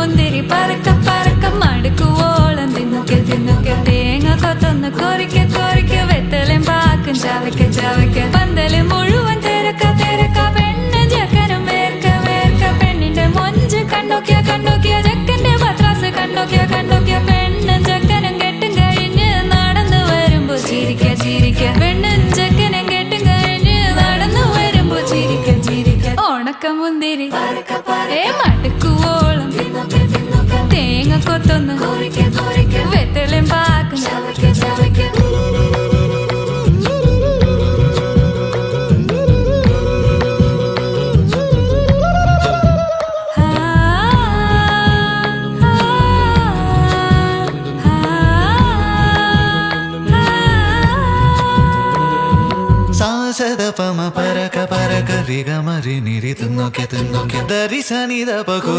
മുന്തിരി പറക്ക പറക്ക മടുക്കുവോളം തിന്നുക്കെ തിന്നുക്കെ തേങ്ങ കൊത്തൊന്ന് കൊറിക്ക കൊറിക്ക വെത്തലും പാക്കും ചവയ്ക്ക ചവയ്ക്ക പന്തല് മുഴുവൻ തിരക്ക തിരക്ക പെണ്ണ് ജക്കനും വേർക്ക വേർക്ക പെണ്ണിന്റെ മൊഞ്ച് കണ്ടോക്കിയ കണ്ടോക്കിയ ജക്കന്റെ പത്രാസ് കണ്ടോക്കിയ കണ്ടോക്കിയ പെണ്ണും ജക്കനും കെട്ടും കഴിഞ്ഞ് നടന്നു വരുമ്പോ ചിരിക്ക ചിരിക്ക പെണ്ണും ജക്കനും കെട്ടും കഴിഞ്ഞ് നടന്നു വരുമ്പോ ചിരിക്ക ചിരിക്ക ഉണക്ക മുന്തിരി മടുക്കുവോളം തേങ്ങ കൊത്തൊന്ന് വെത്തലും പാക്കും സാസദപമ പരക പരക രിഗമരി നിരി തിന്നോക്കെ തിന്നോക്കെ ദരി സനിദ പകു